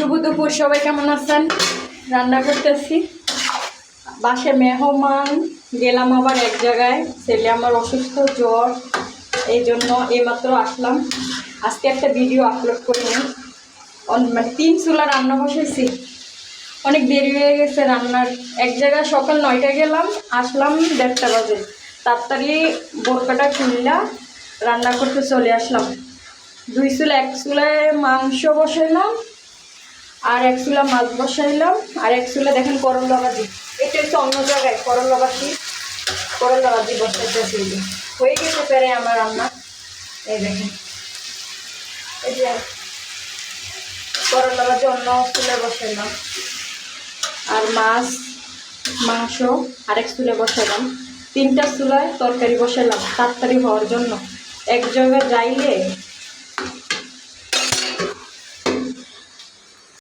শুভ দুপুর, সবাই কেমন আছেন? রান্না করতেছি, বাসে মেহমান, গেলাম আবার এক জায়গায়, ছেলে আমার অসুস্থ, জ্বর, এই জন্য এইমাত্র আসলাম। আজকে একটা ভিডিও আপলোড করে নিই। মানে 3 চুলা রান্না বসেছি, অনেক দেরি হয়ে গেছে রান্নার। এক জায়গায় সকাল 9টায় গেলাম, আসলাম 1:30 বাজে। তাড়াতাড়ি বোরকাটা খুললা রান্না করতে চলে আসলাম। 2 চুলা, এক চুলায় মাংস বসাইলাম, আর এক চুলা মাছ বসাইলাম, আর এক চুলা দেখেন করলা ভাজি। এটা হচ্ছে অন্য জায়গায় করলা ভাজি বসাইতেছি। হয়ে গেছে পেরে আমার রান্না। এই দেখেন, এই যে করলা ভাজি অন্য চুলে বসাইলাম, আর মাংস আরেক চুলে বসাইলাম। 3টা চুলায় তরকারি বসাইলাম তাড়াতাড়ি হওয়ার জন্য। এক জায়গায় যাইলে